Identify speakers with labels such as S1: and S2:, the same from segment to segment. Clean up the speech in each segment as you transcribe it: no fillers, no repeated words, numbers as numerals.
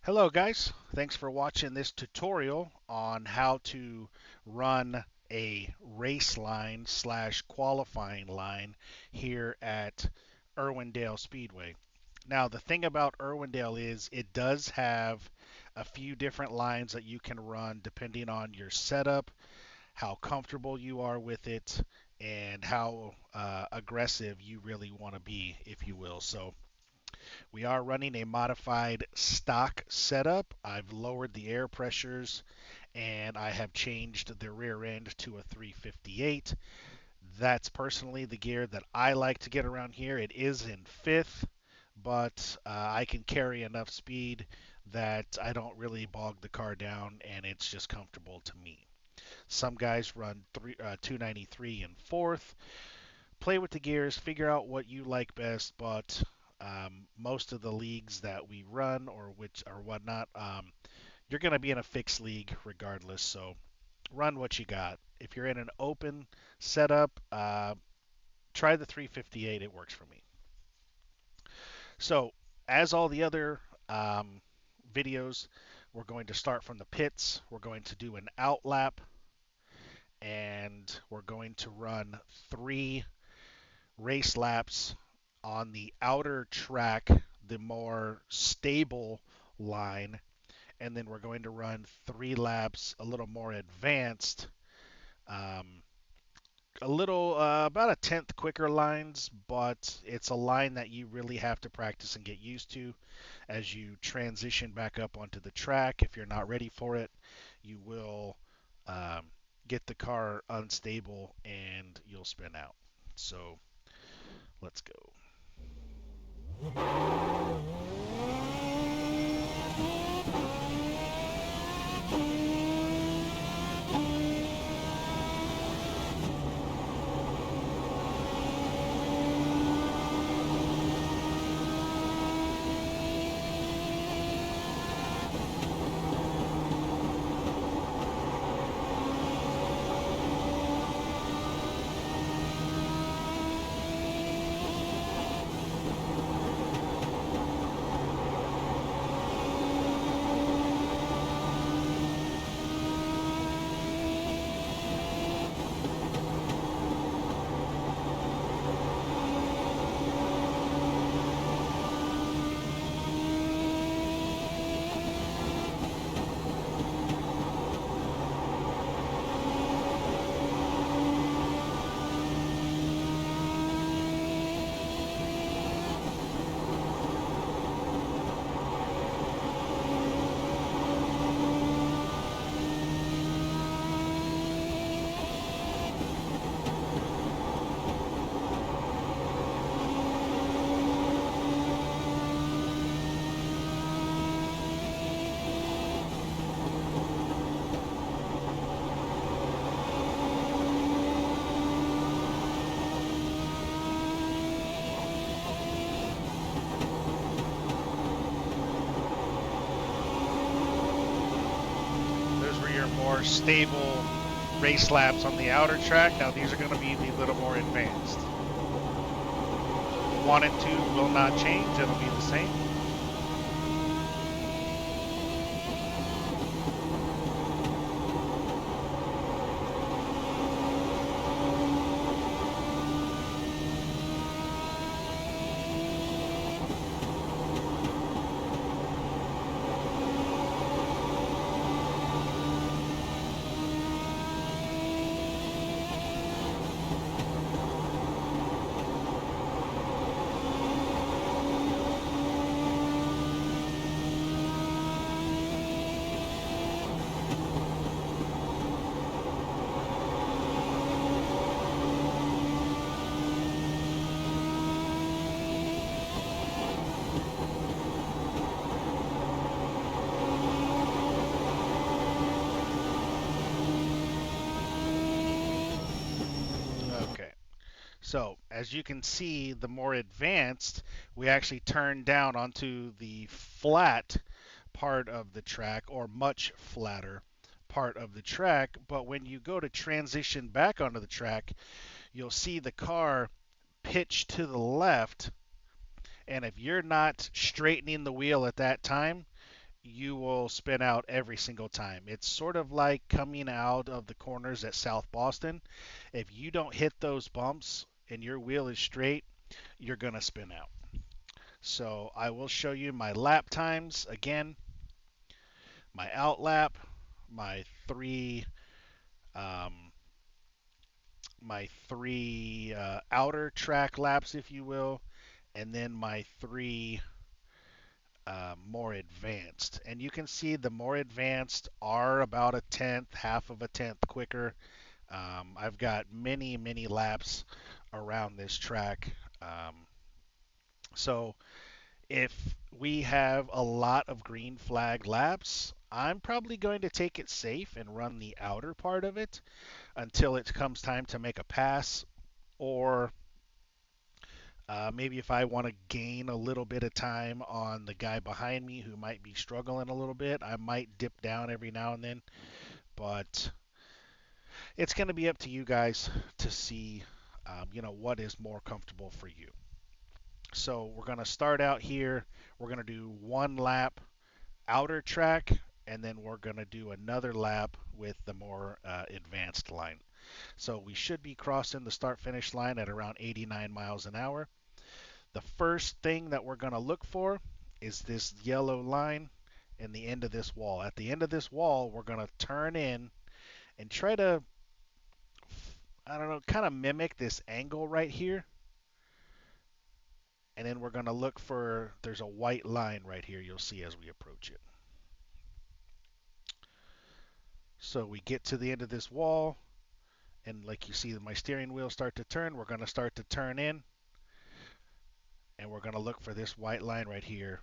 S1: Hello guys, thanks for watching this tutorial on how to run a race line slash qualifying line here at Irwindale Speedway. Now the thing about Irwindale is it does have a few different lines that you can run depending on your setup, how comfortable you are with it, and how aggressive you really want to be, if you will. So we are running a modified stock setup. I've lowered the air pressures and I have changed the rear end to a 358. That's personally the gear that I like to get around here. It is in fifth, but I can carry enough speed that I don't really bog the car down and it's just comfortable to me. Some guys run 293 in fourth. Play with the gears, figure out what you like best, but most of the leagues that we run or which or whatnot, you're going to be in a fixed league regardless. So run what you got. If you're in an open setup, try the 358. It works for me. So as all the other videos, we're going to start from the pits. We're going to do an out lap, and we're going to run 3 race laps on the outer track, the more stable line, and then we're going to run 3 laps a little more advanced, um, a little about a tenth quicker lines, but it's a line that you really have to practice and get used to as you transition back up onto the track. If you're not ready for it, you will get the car unstable and you'll spin out. So let's go. Those were your more stable race laps on the outer track. Now these are going to be the little more advanced. 1 and 2 will not change. It'll be the same. Okay. So as you can see, the more advanced, we actually turn down onto the flat part of the track, or much flatter part of the track. But when you go to transition back onto the track, you'll see the car pitch to the left. And if you're not straightening the wheel at that time, you will spin out every single time. It's sort of like coming out of the corners at South Boston. If you don't hit those bumps and your wheel is straight, you're going to spin out. So I will show you my lap times again, my out lap, my three um, outer track laps, if you will, and then my three more advanced. And you can see the more advanced are about a tenth, half of a tenth quicker. I've got many, many laps around this track. So if we have a lot of green flag laps, I'm probably going to take it safe and run the outer part of it until it comes time to make a pass, or maybe if I want to gain a little bit of time on the guy behind me who might be struggling a little bit, I might dip down every now and then. But it's going to be up to you guys to see, what is more comfortable for you. So we're going to start out here. We're going to do one lap outer track, and then we're going to do another lap with the more advanced line. So we should be crossing the start finish line at around 89 miles an hour. The first thing that we're going to look for is this yellow line in the end of this wall. At the end of this wall, we're going to turn in and try to, I don't know, kind of mimic this angle right here. And then we're going to look for, there's a white line right here you'll see as we approach it. So we get to the end of this wall, and like you see my steering wheel start to turn, we're going to start to turn in, and we're going to look for this white line right here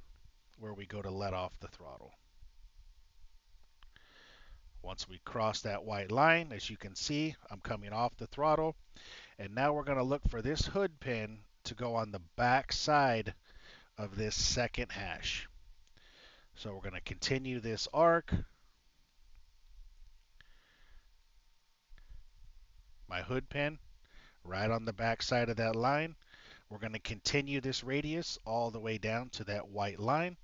S1: where we go to let off the throttle. Once we cross that white line, as you can see, I'm coming off the throttle, and now we're going to look for this hood pin to go on the back side of this second hash. So we're going to continue this arc. My hood pin right on the back side of that line. We're going to continue this radius all the way down to that white line,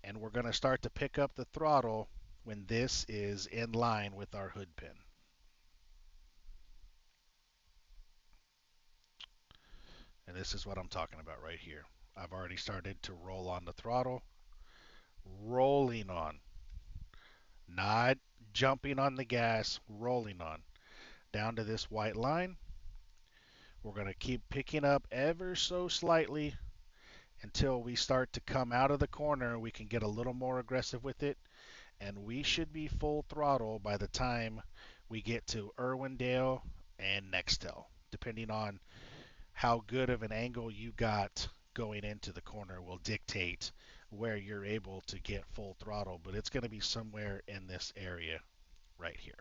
S1: and we're going to start to pick up the throttle when this is in line with our hood pin. And this is what I'm talking about right here. I've already started to roll on the throttle, rolling on, not jumping on the gas, rolling on. Down to this white line. We're going to keep picking up ever so slightly until we start to come out of the corner. We can get a little more aggressive with it, and we should be full throttle by the time we get to Irwindale and Nextel, depending on how good of an angle you got going into the corner will dictate where you're able to get full throttle, but it's going to be somewhere in this area right here.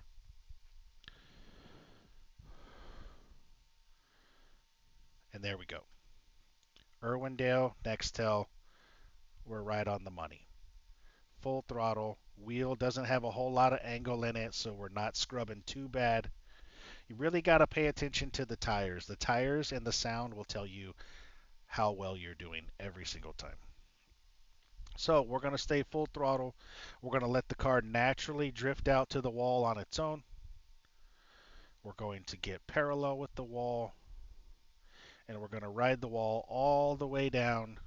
S1: And there we go. Irwindale, Nextel, we're right on the money. Full throttle. Wheel doesn't have a whole lot of angle in it, so we're not scrubbing too bad. You really got to pay attention to the tires. The tires and the sound will tell you how well you're doing every single time. So we're going to stay full throttle. We're going to let the car naturally drift out to the wall on its own. We're going to get parallel with the wall, and we're going to ride the wall all the way down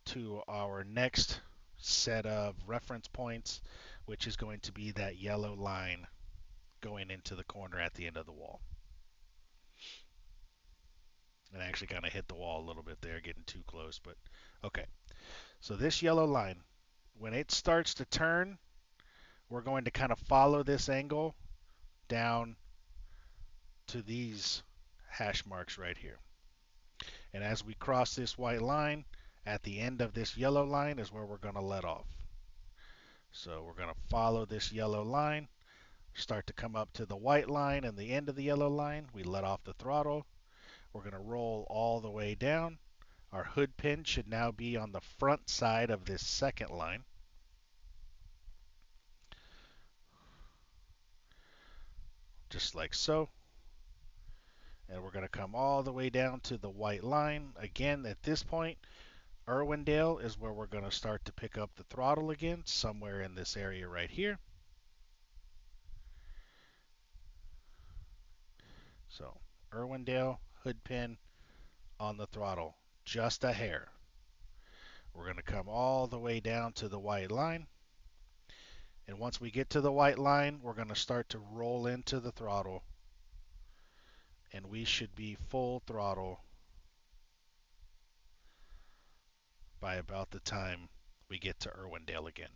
S1: to our next set of reference points, which is going to be that yellow line going into the corner at the end of the wall. And I actually kind of hit the wall a little bit there, getting too close, but okay. So this yellow line, when it starts to turn, we're going to kind of follow this angle down to these hash marks right here. And as we cross this white line, at the end of this yellow line is where we're going to let off. So we're going to follow this yellow line, start to come up to the white line and the end of the yellow line. We let off the throttle. We're going to roll all the way down. Our hood pin should now be on the front side of this second line. Just like so. And we're going to come all the way down to the white line. Again, at this point, Irwindale is where we're going to start to pick up the throttle again, somewhere in this area right here. So Irwindale, hood pin on the throttle, just a hair. We're going to come all the way down to the white line. And once we get to the white line, we're going to start to roll into the throttle. And we should be full throttle by about the time we get to Irwindale again.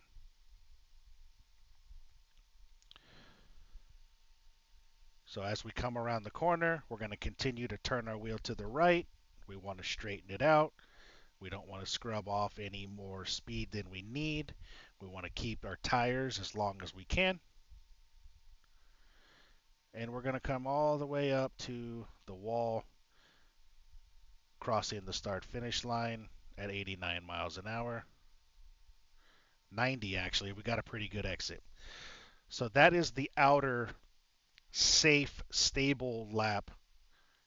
S1: So as we come around the corner, we're going to continue to turn our wheel to the right. We want to straighten it out. We don't want to scrub off any more speed than we need. We want to keep our tires as long as we can. And we're going to come all the way up to the wall, crossing the start finish line at 89 miles an hour. 90 actually. We got a pretty good exit. So that is the outer safe, stable lap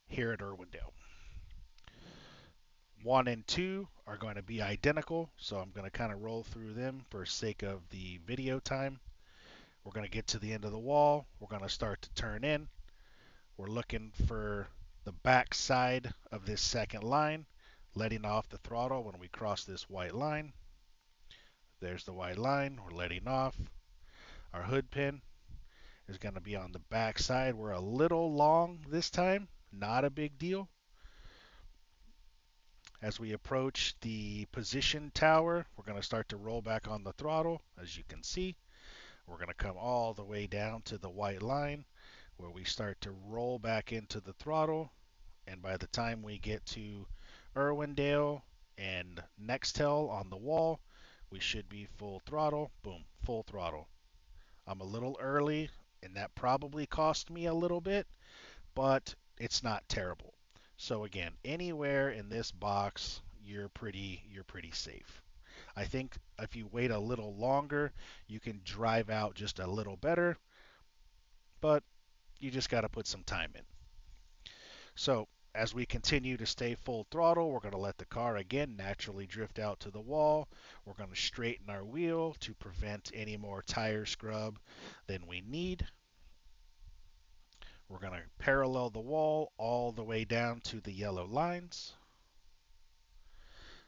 S1: here at Irwindale. 1 and 2 are going to be identical, so I'm going to kind of roll through them for sake of the video time. We're going to get to the end of the wall. We're going to start to turn in. We're looking for the back side of this second line, letting off the throttle when we cross this white line. There's the white line. We're letting off. Our hood pin is going to be on the back side. We're a little long this time. Not a big deal. As we approach the position tower, we're going to start to roll back on the throttle, as you can see. We're going to come all the way down to the white line where we start to roll back into the throttle. And by the time we get to Irwindale and Nextel on the wall, we should be full throttle. Boom, full throttle. I'm a little early, and that probably cost me a little bit, but it's not terrible. So again, anywhere in this box, you're pretty safe. I think if you wait a little longer, you can drive out just a little better, but you just got to put some time in. So as we continue to stay full throttle, we're going to let the car again naturally drift out to the wall. We're going to straighten our wheel to prevent any more tire scrub than we need. We're going to parallel the wall all the way down to the yellow lines,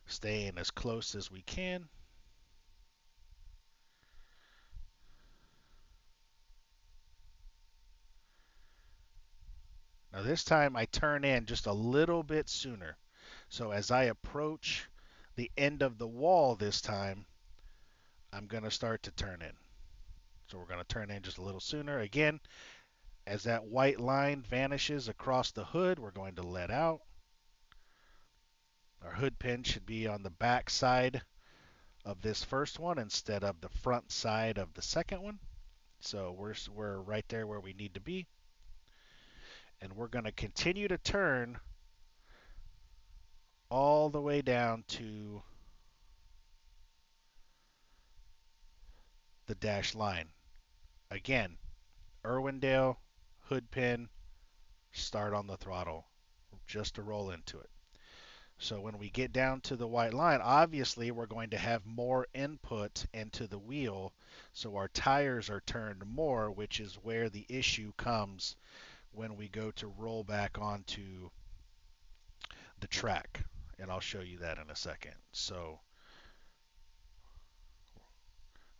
S1: staying as close as we can. Now this time I turn in just a little bit sooner. So as I approach the end of the wall this time, I'm going to start to turn in. So we're going to turn in just a little sooner. Again, as that white line vanishes across the hood, we're going to let out. Our hood pin should be on the back side of this first one instead of the front side of the second one. So we're right there where we need to be. And we're going to continue to turn all the way down to the dash line. Again, Irwindale, hood pin, start on the throttle just to roll into it. So when we get down to the white line, obviously we're going to have more input into the wheel, so our tires are turned more, which is where the issue comes when we go to roll back onto the track. And I'll show you that in a second. So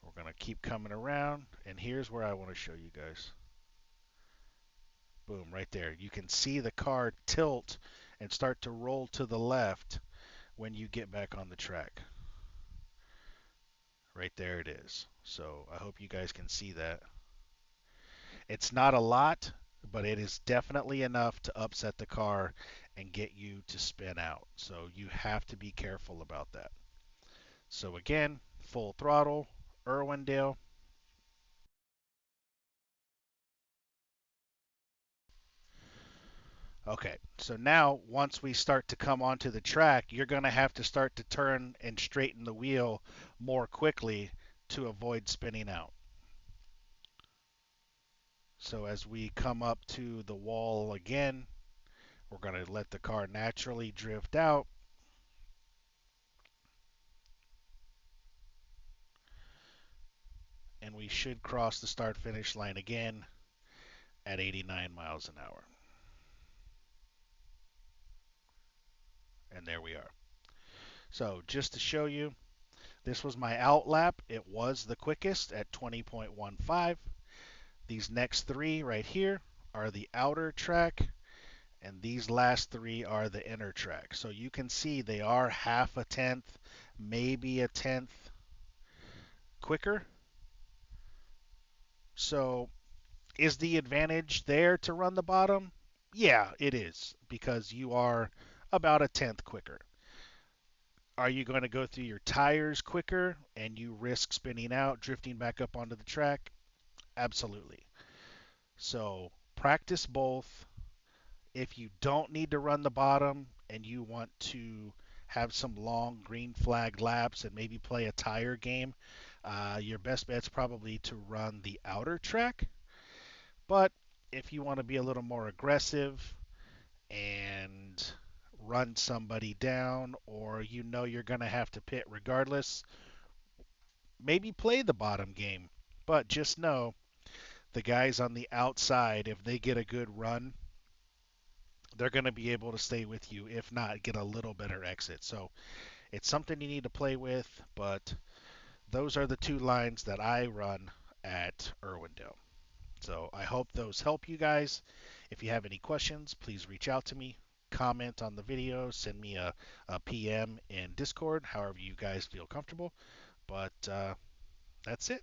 S1: we're going to keep coming around, and here's where I want to show you guys. Boom, right there. You can see the car tilt and start to roll to the left when you get back on the track. Right there it is. So I hope you guys can see that. It's not a lot, but it is definitely enough to upset the car and get you to spin out. So you have to be careful about that. So again, full throttle, Irwindale. Okay, so now once we start to come onto the track, you're going to have to start to turn and straighten the wheel more quickly to avoid spinning out. So as we come up to the wall again, we're going to let the car naturally drift out. we should cross the start finish line again at 89 miles an hour. And there we are. So just to show you, this was my out lap. It was the quickest at 20.15. These next three right here are the outer track, and these last three are the inner track. So you can see they are half a tenth, maybe a tenth quicker. So is the advantage there to run the bottom? Yeah, it is, because you are about a tenth quicker. Are you going to go through your tires quicker and you risk spinning out, drifting back up onto the track? Absolutely. So practice both. If you don't need to run the bottom and you want to have some long green flag laps and maybe play a tire game, your best bet's probably to run the outer track. But if you want to be a little more aggressive and run somebody down, or you know you're going to have to pit regardless, maybe play the bottom game. But just know the guys on the outside, if they get a good run, they're going to be able to stay with you, if not get a little better exit. So it's something you need to play with, but those are the two lines that I run at Irwindale. So I hope those help you guys. If you have any questions, please reach out to me. Comment on the video, send me a PM in Discord, however you guys feel comfortable. But that's it.